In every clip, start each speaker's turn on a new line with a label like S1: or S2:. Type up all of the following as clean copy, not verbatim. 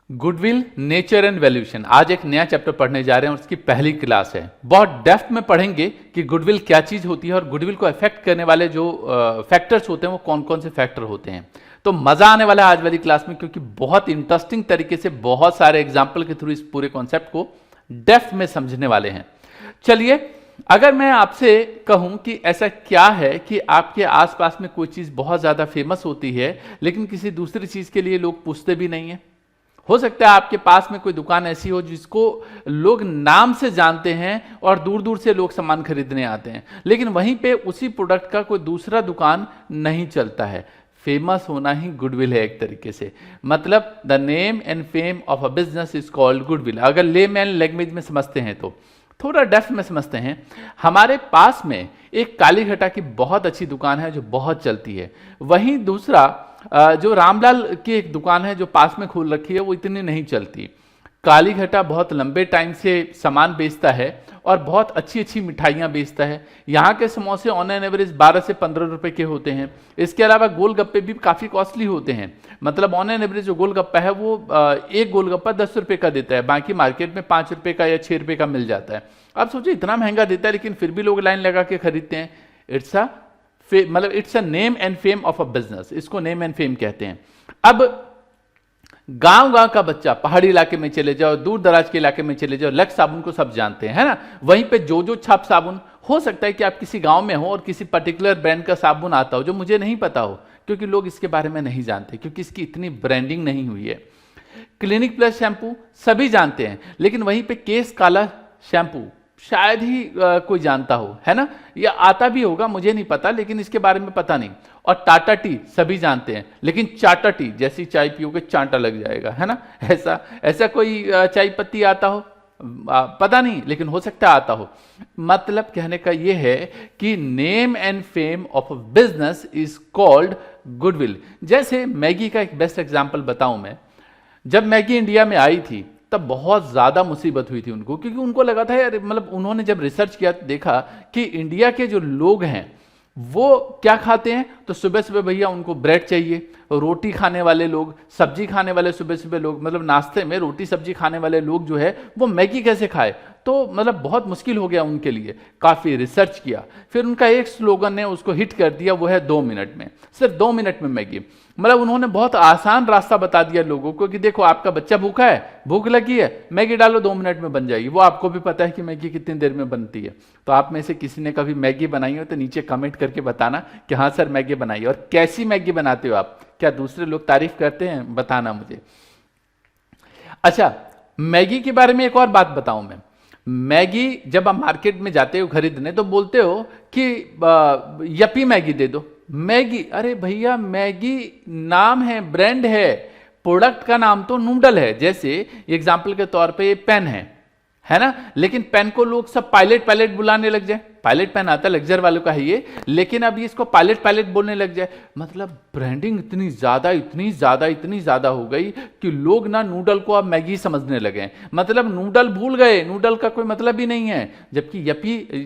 S1: Goodwill, nature and valuation. आज एक नया चैप्टर पढ़ने जा रहे हैं और उसकी पहली क्लास है। बहुत डेप्थ में पढ़ेंगे कि गुडविल क्या चीज होती है और गुडविल को अफेक्ट करने वाले जो फैक्टर्स होते हैं वो कौन कौन से फैक्टर होते हैं। तो मजा आने वाला है आज वाली क्लास में, क्योंकि बहुत इंटरेस्टिंग तरीके से बहुत सारे एग्जाम्पल के थ्रू इस पूरे कॉन्सेप्ट को डेप्थ में समझने वाले हैं। चलिए, अगर मैं आपसे कहूं कि ऐसा क्या है कि आपके आसपास में कोई चीज बहुत ज्यादा फेमस होती है लेकिन किसी दूसरी चीज के लिए लोग पूछते भी नहीं है। हो सकता है आपके पास में कोई दुकान ऐसी हो जिसको लोग नाम से जानते हैं और दूर दूर से लोग सामान खरीदने आते हैं, लेकिन वहीं पे उसी प्रोडक्ट का कोई दूसरा दुकान नहीं चलता है। फेमस होना ही गुडविल है एक तरीके से। मतलब the name and fame of a business is called goodwill. अगर लेमैन लैंग्वेज में समझते हैं तो थोड़ा डेप्थ में समझते हैं। हमारे पास में एक कालीघटा की बहुत अच्छी दुकान है जो बहुत चलती है। वहीं दूसरा जो रामलाल की एक दुकान है जो पास में खोल रखी है वो इतनी नहीं चलती। कालीघटा बहुत लंबे टाइम से सामान बेचता है और बहुत अच्छी अच्छी मिठाइयाँ बेचता है। यहाँ के समोसे ऑन एन एवरेज 12 से 15 रुपए के होते हैं। इसके अलावा गोलगप्पे भी काफ़ी कॉस्टली होते हैं। मतलब ऑन एन एवरेज जो गोलगप्पा है वो एक गोलगप्पा 10 रुपए का देता है, बाकी मार्केट में 5 रुपए का या 6 रुपए का मिल जाता है। अब सोचिए इतना महंगा देता है लेकिन फिर भी लोग लाइन लगा के खरीदते हैं। It's a name and fame of a business. इसको नेम एंड फेम कहते हैं। अब गांव गांव का बच्चा, पहाड़ी इलाके में चले जाओ, दूर दराज के इलाके में चले जाओ, लक्स साबुन को सब जानते हैं, है ना। वहीं पे जो छाप साबुन, हो सकता है कि आप किसी गांव में हो और किसी पर्टिकुलर ब्रांड का साबुन आता हो जो मुझे नहीं पता हो, क्योंकि लोग इसके बारे में नहीं जानते, क्योंकि इसकी इतनी ब्रांडिंग नहीं हुई है। क्लिनिक प्लस शैम्पू सभी जानते हैं, लेकिन वहीं पे केस काला शैम्पू शायद ही कोई जानता हो, है ना, या आता भी होगा, मुझे नहीं पता, लेकिन इसके बारे में पता नहीं। और टाटा टी सभी जानते हैं, लेकिन चाटा टी, जैसी चाय पियोगे चांटा लग जाएगा, है ना। ऐसा कोई चाय पत्ती आता हो, पता नहीं, लेकिन हो सकता है आता हो। मतलब कहने का यह है कि name and fame of a business is called goodwill. जैसे मैगी का एक बेस्ट एग्जांपल बताऊं मैं। जब मैगी इंडिया में आई थी तब बहुत ज्यादा मुसीबत हुई थी उनको, क्योंकि उनको लगा था यार, मतलब उन्होंने जब रिसर्च किया तो देखा कि इंडिया के जो लोग हैं वो क्या खाते हैं। तो सुबह सुबह भैया उनको ब्रेड चाहिए, रोटी खाने वाले लोग, सब्जी खाने वाले सुबह सुबह लोग, मतलब नाश्ते में रोटी सब्जी खाने वाले लोग जो है वो मैगी कैसे खाए। तो मतलब बहुत मुश्किल हो गया उनके लिए। काफ़ी रिसर्च किया, फिर उनका एक स्लोगन ने उसको हिट कर दिया, वो है 2 मिनट में, सिर्फ 2 मिनट में मैगी। मतलब उन्होंने बहुत आसान रास्ता बता दिया लोगों को कि देखो आपका बच्चा भूखा है, भूख लगी है, मैगी डालो 2 मिनट में बन जाएगी। वो आपको भी पता है कि मैगी कितनी देर में बनती है। तो आप में से किसी ने कभी मैगी बनाई हो तो नीचे कमेंट करके बताना कि हाँ सर मैगी बनाई, और कैसी मैगी बनाते हो आप, क्या दूसरे लोग तारीफ करते हैं, बताना मुझे। अच्छा, मैगी के बारे में एक और बात बताऊं मैं। मैगी जब आप मार्केट में जाते हो खरीदने तो बोलते हो कि यप्पी मैगी दे दो। मैगी, अरे भैया मैगी नाम है, ब्रांड है, प्रोडक्ट का नाम तो नूडल है। जैसे एग्जांपल के तौर पे ये पेन है ना, लेकिन पेन को लोग सब पायलट बुलाने लग जाए। पायलट पेन आता है, लेक्चर वालों का है ये, लेकिन अब इसको पायलट बोलने लग जाए। मतलब ब्रांडिंग इतनी ज्यादा हो गई कि लोग ना नूडल को अब मैगी समझने लगे। मतलब नूडल भूल गए, नूडल का कोई मतलब ही नहीं है। जबकि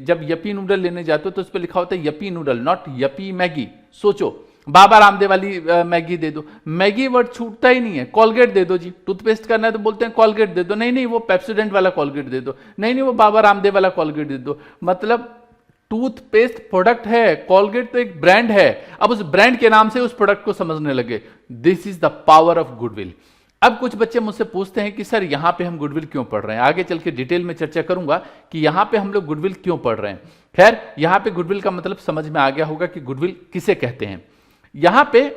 S1: जब यप्पी नूडल लेने जाते हो तो उस पर लिखा होता है Yuppie noodle, not Yuppie Maggi. सोचो, बाबा रामदेव वाली मैगी दे दो, मैगी वर्ड छूटता ही नहीं है। कॉलगेट दे दो जी, टूथपेस्ट करना है तो बोलते हैं कॉलगेट दे दो, नहीं वो पेप्सोडेंट वाला कॉलगेट दे दो, नहीं वो बाबा रामदेव वाला कॉलगेट दे दो। मतलब टूथपेस्ट प्रोडक्ट है, कॉलगेट तो एक ब्रांड है। अब उस ब्रांड के नाम से उस प्रोडक्ट को समझने लगे। This is the power of goodwill. अब कुछ बच्चे मुझसे पूछते हैं कि सर यहां पे हम गुडविल क्यों पढ़ रहे हैं। आगे चल के डिटेल में चर्चा करूंगा कि यहां पे हम लोग गुडविल क्यों पढ़ रहे हैं। खैर, यहां पे गुडविल का मतलब समझ में आ गया होगा कि गुडविल किसे कहते हैं। यहां पे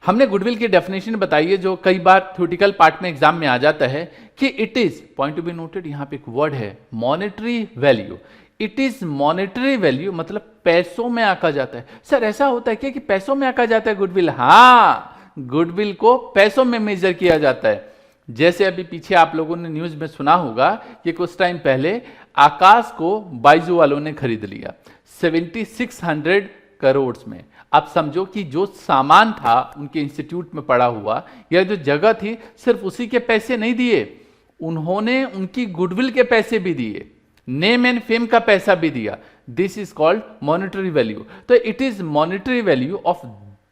S1: हमने गुडविल की डेफिनेशन बताई है जो कई बार थ्योरेटिकल पार्ट में एग्जाम में आ जाता है कि it is, point to be noted, यहां पे एक वर्ड है monetary value. It is monetary value, मतलब पैसों में आंका जाता है। सर ऐसा होता है क्या कि पैसों में आंका जाता है गुडविल? हाँ, गुडविल को पैसों में मेजर किया जाता है। जैसे अभी पीछे आप लोगों ने न्यूज में सुना होगा कि कुछ टाइम पहले आकाश को बाइजू वालों ने खरीद लिया 7600 करोड़ में। आप समझो कि जो सामान था उनके इंस्टीट्यूट में पड़ा हुआ या जो जगह थी, सिर्फ उसी के पैसे नहीं दिए, उन्होंने उनकी गुडविल के पैसे भी दिए, नेम एंड फेम का पैसा भी दिया। This is called monetary value. तो it is monetary value of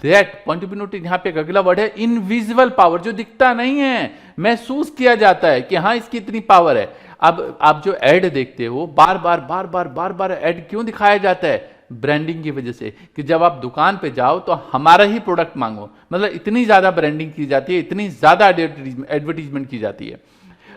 S1: that, point of note यहां पे एक अगला वर्ड है इनविजिबल पावर, जो दिखता नहीं है, महसूस किया जाता है कि हाँ इसकी इतनी पावर है। अब आप जो एड देखते हो, बार बार एड क्यों दिखाया जाता है? ब्रांडिंग की वजह से, कि जब आप दुकान पे जाओ तो हमारा ही प्रोडक्ट मांगो, मतलब इतनी ज्यादा ब्रांडिंग की जाती है, इतनी ज्यादा एडवर्टीजमेंट की जाती है।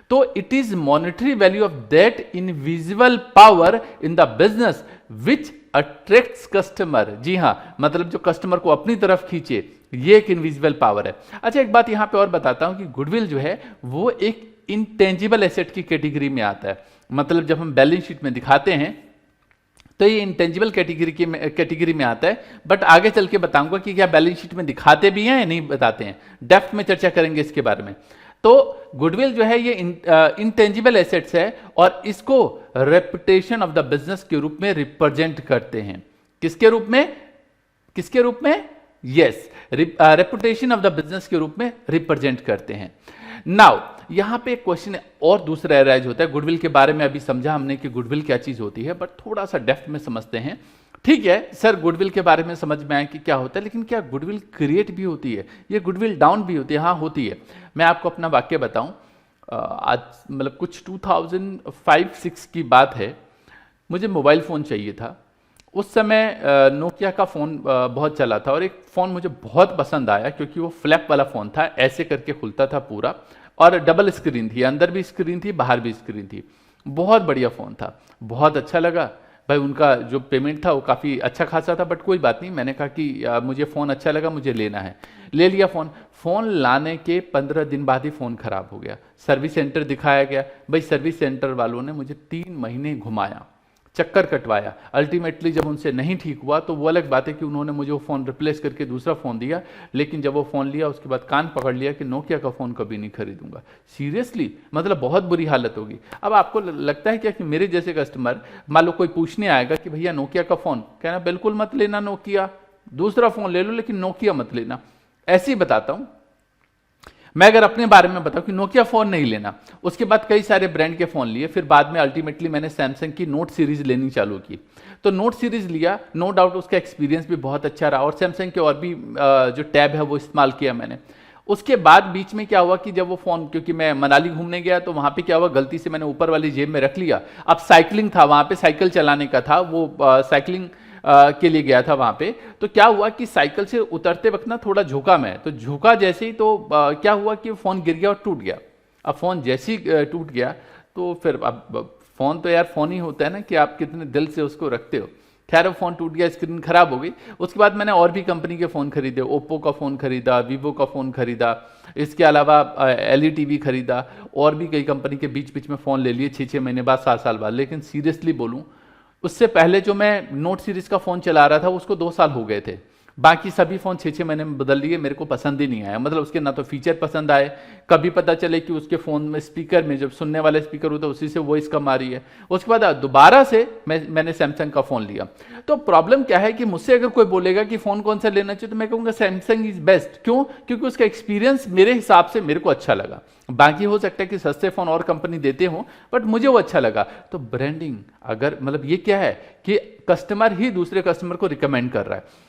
S1: तो it is monetary value of that invisible power in the business which attracts customer. जी हां, मतलब जो कस्टमर को अपनी तरफ खींचे, ये एक इनविजिबल पावर है। अच्छा, एक बात यहां पे और बताता हूं कि गुडविल जो है वो एक इंटेंजिबल एसेट की कैटेगरी में आता है। मतलब जब हम बैलेंस शीट में दिखाते हैं तो ये इंटेंजिबल कैटेगरी में आता है, बट आगे चल के बताऊंगा कि क्या बैलेंस शीट में दिखाते भी हैं या नहीं बताते हैं, डेप्थ में चर्चा करेंगे इसके बारे में। तो गुडविल जो है ये इंटेंजिबल एसेट्स है और इसको रेपुटेशन ऑफ द बिजनेस के रूप में रिप्रेजेंट करते हैं। किसके रूप में? किसके रूप में? Yes, reputation of the business के रूप में रिप्रेजेंट करते हैं। नाउ यहां पे एक क्वेश्चन और दूसरा अराइज होता है। गुडविल के बारे में अभी समझा हमने कि गुडविल क्या चीज होती है, बट थोड़ा सा डेप्थ में समझते हैं। ठीक है सर, गुडविल के बारे में समझ में आया कि क्या होता है, लेकिन क्या गुडविल क्रिएट भी होती है? ये गुडविल डाउन भी होती है? हाँ होती है। मैं आपको अपना वाक्य बताऊं, आज मतलब कुछ 2005-6 की बात है, मुझे मोबाइल फ़ोन चाहिए था। उस समय नोकिया का फ़ोन बहुत चला था और एक फ़ोन मुझे बहुत पसंद आया क्योंकि वो फ्लैप वाला फ़ोन था, ऐसे करके खुलता था पूरा और डबल स्क्रीन थी, अंदर भी स्क्रीन थी बाहर भी स्क्रीन थी। बहुत बढ़िया फ़ोन था, बहुत अच्छा लगा भाई। उनका जो पेमेंट था वो काफ़ी अच्छा खासा था, बट कोई बात नहीं, मैंने कहा कि मुझे फ़ोन अच्छा लगा, मुझे लेना है। ले लिया फ़ोन। फ़ोन लाने के 15 दिन बाद ही फ़ोन ख़राब हो गया। सर्विस सेंटर दिखाया गया, भाई सर्विस सेंटर वालों ने मुझे 3 महीने घुमाया, चक्कर कटवाया। अल्टीमेटली जब उनसे नहीं ठीक हुआ तो वो अलग बात है कि उन्होंने मुझे वो फ़ोन रिप्लेस करके दूसरा फ़ोन दिया, लेकिन जब वो फ़ोन लिया उसके बाद कान पकड़ लिया कि नोकिया का फ़ोन कभी नहीं खरीदूंगा। सीरियसली, मतलब बहुत बुरी हालत होगी। अब आपको लगता है क्या कि मेरे जैसे कस्टमर, मान लो कोई पूछने आएगा कि भैया नोकिया का फ़ोन, कहना बिल्कुल मत लेना नोकिया, दूसरा फ़ोन ले लो लेकिन नोकिया मत लेना। ऐसे ही बताता हूँ मैं, अगर अपने बारे में बताऊं कि नोकिया फ़ोन नहीं लेना। उसके बाद कई सारे ब्रांड के फ़ोन लिए, फिर बाद में अल्टीमेटली मैंने सैमसंग की नोट सीरीज़ लेनी चालू की। तो नोट सीरीज़ लिया, नो डाउट उसका एक्सपीरियंस भी बहुत अच्छा रहा और सैमसंग के और भी जो टैब है वो इस्तेमाल किया मैंने। उसके बाद बीच में क्या हुआ कि जब वो फ़ोन, क्योंकि मैं मनाली घूमने गया तो वहाँ पे क्या हुआ, गलती से मैंने ऊपर वाली जेब में रख लिया। अब साइकिलिंग था वहाँ पे, साइकिल चलाने का था वो, साइकिलिंग के लिए गया था वहाँ पे। तो क्या हुआ कि साइकिल से उतरते वक्त ना थोड़ा झुका मैं, तो झुका जैसे ही तो क्या हुआ कि फ़ोन गिर गया और टूट गया। अब फ़ोन जैसे ही टूट गया तो फिर अब फ़ोन तो यार फ़ोन ही होता है ना, कि आप कितने दिल से उसको रखते हो। खैर फ़ोन टूट गया, स्क्रीन खराब हो गई। उसके बाद मैंने और भी कंपनी के फ़ोन खरीदे, ओप्पो का फ़ोन खरीदा, वीवो का फ़ोन खरीदा, इसके अलावा LE TV खरीदा, और भी कई कंपनी के बीच बीच में फ़ोन ले लिए 6-6 महीने बाद, 7 साल बाद। लेकिन सीरियसली बोलूँ, उससे पहले जो मैं नोट सीरीज़ का फ़ोन चला रहा था उसको 2 साल हो गए थे। बाकी सभी फ़ोन 6-6 महीने में बदल लिए, मेरे को पसंद ही नहीं आया। मतलब उसके ना तो फीचर पसंद आए, कभी पता चले कि उसके फ़ोन में स्पीकर में जब सुनने वाला स्पीकर होता है उसी से वॉइस कम आ रही है। उसके बाद दोबारा से मैंने सैमसंग का फ़ोन लिया। तो प्रॉब्लम क्या है कि मुझसे अगर कोई बोलेगा कि फ़ोन कौन सा लेना चाहिए तो मैं कहूँगा सैमसंग इज़ बेस्ट। क्यों? क्योंकि उसका एक्सपीरियंस मेरे हिसाब से मेरे को अच्छा लगा। बाकी हो सकता है कि सस्ते फ़ोन और कंपनी देते हों, बट मुझे वो अच्छा लगा। तो ब्रांडिंग, अगर मतलब ये क्या है कि कस्टमर ही दूसरे कस्टमर को रिकमेंड कर रहा है।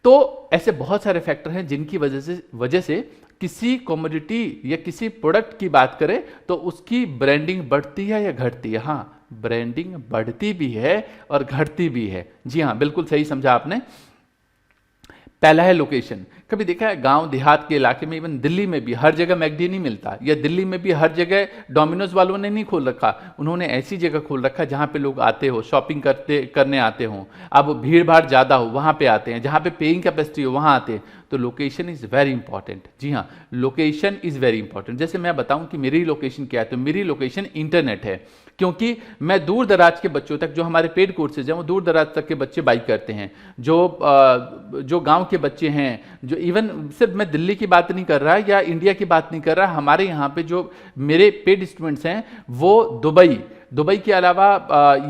S1: तो ऐसे बहुत सारे फैक्टर हैं जिनकी वजह से किसी कमोडिटी या किसी प्रोडक्ट की बात करें तो उसकी ब्रांडिंग बढ़ती है या घटती है। हाँ, ब्रांडिंग बढ़ती भी है और घटती भी है। जी हाँ, बिल्कुल सही समझा आपने। पहला है लोकेशन। कभी देखा है गांव देहात के इलाके में, इवन दिल्ली में भी हर जगह मैकडी नहीं मिलता, या दिल्ली में भी हर जगह डोमिनोज वालों ने नहीं खोल रखा, उन्होंने ऐसी जगह खोल रखा जहां पे लोग आते हो, शॉपिंग करने आते हो। अब भीड़ भाड़ ज़्यादा हो वहां पे आते हैं, जहां पे पेइंग कैपेसिटी हो वहां आते हैं। तो लोकेशन इज़ वेरी इंपॉर्टेंट। जी हाँ, लोकेशन इज़ वेरी इंपॉर्टेंट। जैसे मैं बताऊं कि मेरी लोकेशन क्या है, तो मेरी लोकेशन इंटरनेट है, क्योंकि मैं दूर दराज के बच्चों तक, जो हमारे पेड कोर्सेज हैं वो दूर दराज तक के बच्चे बाई करते हैं। जो गांव के बच्चे हैं, जो इवन सिर्फ मैं दिल्ली की बात नहीं कर रहा या इंडिया की बात नहीं कर रहा, हमारे यहाँ पे जो मेरे पेड स्टूडेंट्स हैं वो दुबई, दुबई के अलावा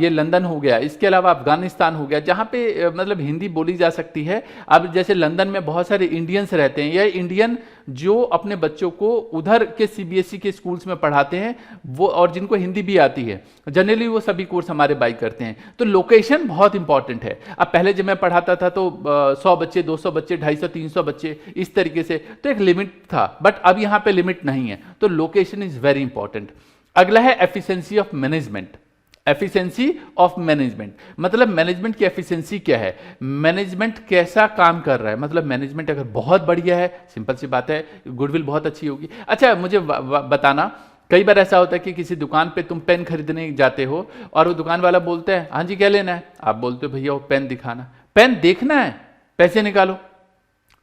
S1: ये लंदन हो गया, इसके अलावा अफगानिस्तान हो गया, जहाँ पे मतलब हिंदी बोली जा सकती है। अब जैसे लंदन में बहुत सारे इंडियंस रहते हैं, या इंडियन जो अपने बच्चों को उधर के सीबीएसई के स्कूल्स में पढ़ाते हैं वो, और जिनको हिंदी भी आती है, जनरली वो सभी कोर्स हमारे बाई करते हैं। तो लोकेशन बहुत इंपॉर्टेंट है। अब पहले जब मैं पढ़ाता था तो 100 बच्चे, 200 बच्चे, 250, 300 बच्चे, इस तरीके से, तो एक लिमिट था, बट अब यहाँ पे लिमिट नहीं है। तो लोकेशन इज वेरी इंपॉर्टेंट। अगला है efficiency of management. Efficiency of management मतलब मैनेजमेंट की एफिशिएंसी क्या है, मैनेजमेंट कैसा काम कर रहा है। मतलब मैनेजमेंट अगर बहुत बढ़िया है, सिंपल सी बात है, गुडविल बहुत अच्छी होगी। अच्छा मुझे बताना, कई बार ऐसा होता है कि किसी दुकान पे तुम पेन खरीदने जाते हो और वो दुकान वाला बोलते हैं हाँ जी क्या लेना है, आप बोलते हो भैया वो पेन दिखाना। पेन देखना है, पैसे निकालो,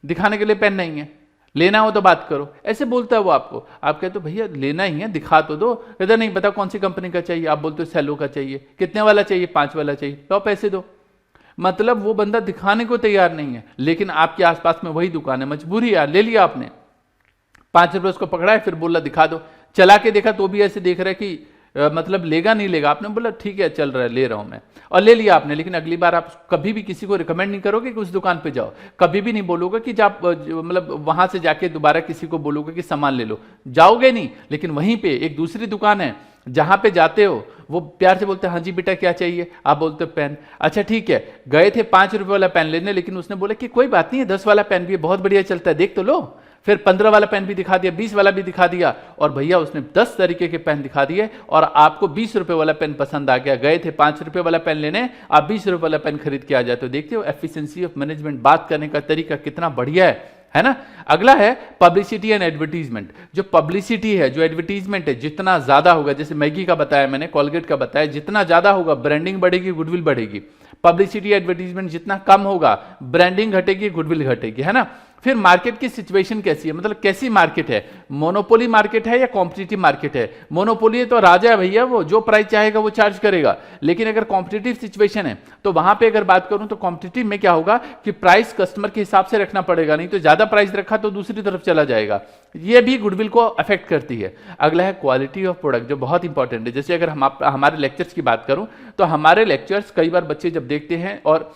S1: दिखाने के लिए पेन नहीं है, लेना हो तो बात करो, ऐसे बोलता है वो आपको। आप कहते हो भैया लेना ही है, दिखा तो दो। कहते नहीं बताओ कौन सी कंपनी का चाहिए, आप बोलते हो सेलो का चाहिए। कितने वाला चाहिए, 5 वाला चाहिए, लो पैसे दो। मतलब वो बंदा दिखाने को तैयार नहीं है, लेकिन आपके आसपास में वही दुकान है, मजबूरी यार, ले लिया आपने, 5 रुपये उसको पकड़ा है, फिर बोला दिखा दो। चला के देखा तो भी ऐसे देख रहा है कि मतलब लेगा नहीं लेगा। आपने बोला ठीक है चल रहा है, ले रहा हूं मैं, और ले लिया आपने। लेकिन अगली बार आप कभी भी किसी को रिकमेंड नहीं करोगे कि उस दुकान पे जाओ, कभी भी नहीं बोलोगे कि आप मतलब वहां से जाके दोबारा किसी को बोलोगे कि सामान ले लो, जाओगे नहीं। लेकिन वहीं पे एक दूसरी दुकान है जहां पे जाते हो, वो प्यार से बोलते हैं हाँ जी बेटा क्या चाहिए, आप बोलते हो पेन। अच्छा ठीक है, गए थे 5 रुपए वाला पेन लेने, लेकिन उसने बोला कि कोई बात नहीं है, 10 वाला पेन भी है, बहुत बढ़िया चलता है, देख तो लो। फिर 15 वाला पेन भी दिखा दिया, 20 वाला भी दिखा दिया, और भैया उसने 10 तरीके के पेन दिखा दिए, और आपको 20 रुपए वाला पेन पसंद आ गया। गए थे 5 रुपए वाला पेन लेने, आप 20 रुपए वाला पेन खरीद के आ जाते हो। देखते हो एफिशिएंसी ऑफ मैनेजमेंट, बात करने का तरीका कितना बढ़िया है ना। अगला है पब्लिसिटी एंड एडवर्टीजमेंट। जो पब्लिसिटी है, जो एडवर्टीजमेंट है, जितना ज्यादा होगा, जैसे मैगी का बताया मैंने, कोलगेट का बताया, जितना ज्यादा होगा ब्रांडिंग बढ़ेगी, गुडविल बढ़ेगी। पब्लिसिटी एडवर्टीजमेंट जितना कम होगा, ब्रांडिंग घटेगी, गुडविल घटेगी, है ना। फिर मार्केट की सिचुएशन कैसी है, मतलब कैसी मार्केट है, मोनोपोली मार्केट है या कॉम्पिटिटिव मार्केट है। मोनोपोली है तो राजा है भैया, वो जो प्राइस चाहेगा वो चार्ज करेगा। लेकिन अगर कॉम्पिटिटिव सिचुएशन है तो वहां पे अगर बात करूं तो कॉम्पिटिटिव में क्या होगा कि प्राइस कस्टमर के हिसाब से रखना पड़ेगा, नहीं तो ज्यादा प्राइस रखा तो दूसरी तरफ चला जाएगा। ये भी गुडविल को अफेक्ट करती है। अगला है क्वालिटी ऑफ प्रोडक्ट, जो बहुत इंपॉर्टेंट है। जैसे अगर हम हमारे लेक्चर्स की बात करूं तो हमारे लेक्चर्स कई बार बच्चे जब देखते हैं और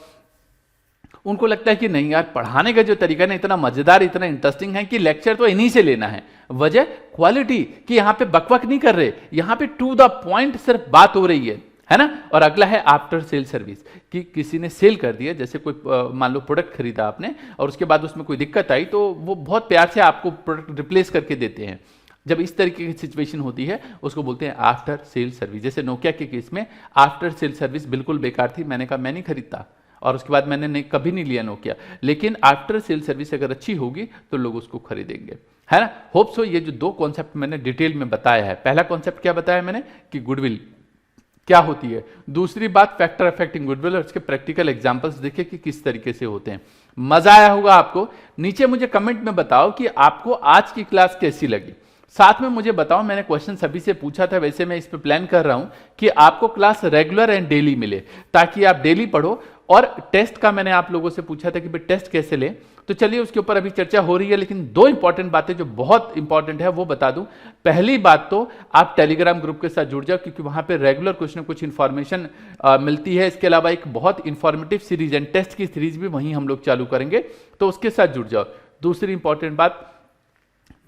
S1: उनको लगता है कि नहीं यार, पढ़ाने का जो तरीका है ना इतना मजेदार, इतना इंटरेस्टिंग है कि लेक्चर तो इन्हीं से लेना है। वजह क्वालिटी, कि यहां पे बकबक नहीं कर रहे, यहां पे टू द पॉइंट सिर्फ बात हो रही है ना। और अगला है आफ्टर सेल सर्विस, कि किसी ने सेल कर दिया, जैसे कोई मान लो प्रोडक्ट खरीदा आपने और उसके बाद उसमें कोई दिक्कत आई, तो वो बहुत प्यार से आपको प्रोडक्ट रिप्लेस करके देते हैं। जब इस तरीके की सिचुएशन होती है उसको बोलते हैं आफ्टर सेल सर्विस। जैसे नोकिया के केस में आफ्टर सेल सर्विस बिल्कुल बेकार थी, मैंने कहा मैं नहीं खरीदता, और उसके बाद मैंने कभी नहीं लिया नोकिया। लेकिन आफ्टर सेल सर्विस अगर अच्छी होगी तो लोग उसको खरीदेंगे, है ना। होप सो ये जो 2 कॉन्सेप्ट मैंने डिटेल में बताया है, पहला कॉन्सेप्ट क्या बताया मैंने कि गुडविल क्या होती है, दूसरी बात फैक्टर अफेक्टिंग गुडविल, और इसके प्रैक्टिकल एग्जांपल्स देखिए कि किस तरीके से होते हैं। मजा आया होगा आपको। नीचे मुझे कमेंट में बताओ कि आपको आज की क्लास कैसी लगी। साथ में मुझे बताओ, मैंने क्वेश्चन सभी से पूछा था, वैसे मैं इस पे प्लान कर रहा हूं कि आपको क्लास रेगुलर एंड डेली मिले, ताकि आप डेली पढ़ो। और टेस्ट का मैंने आप लोगों से पूछा था कि भाई टेस्ट कैसे लें, तो चलिए उसके ऊपर अभी चर्चा हो रही है। लेकिन 2 इंपॉर्टेंट बातें जो बहुत इंपॉर्टेंट है वो बता दूं। पहली बात तो आप टेलीग्राम ग्रुप के साथ जुड़ जाओ, क्योंकि वहां पे रेगुलर कुछ ना कुछ इंफॉर्मेशन मिलती है। इसके अलावा एक बहुत इंफॉर्मेटिव सीरीज एंड टेस्ट की सीरीज भी वहीं हम लोग चालू करेंगे, तो उसके साथ जुड़ जाओ। दूसरी इंपॉर्टेंट बात,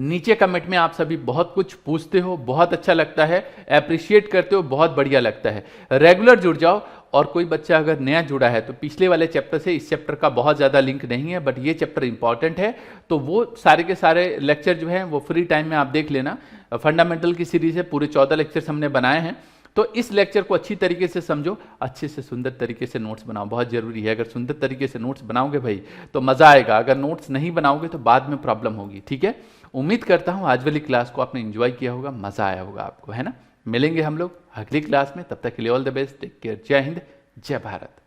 S1: नीचे कमेंट में आप सभी बहुत कुछ पूछते हो, बहुत अच्छा लगता है, अप्रिशिएट करते हो, बहुत बढ़िया लगता है। रेगुलर जुड़ जाओ। और कोई बच्चा अगर नया जुड़ा है तो पिछले वाले चैप्टर से इस चैप्टर का बहुत ज़्यादा लिंक नहीं है, बट ये चैप्टर इंपॉर्टेंट है, तो वो सारे के सारे लेक्चर जो हैं वो फ्री टाइम में आप देख लेना। फंडामेंटल की सीरीज है, पूरे 14 लेक्चर्स हमने बनाए हैं, तो इस लेक्चर को अच्छी तरीके से समझो, अच्छे से सुंदर तरीके से नोट्स बनाओ, बहुत जरूरी है। अगर सुंदर तरीके से नोट्स बनाओगे भाई तो मजा आएगा, अगर नोट्स नहीं बनाओगे तो बाद में प्रॉब्लम होगी, ठीक है। उम्मीद करता हूं आज वाली क्लास को आपने एंजॉय किया होगा, मजा आया होगा आपको, है ना। मिलेंगे हम लोग अगली क्लास में, तब तक के लिए all the best, take care, जय हिंद, जय भारत।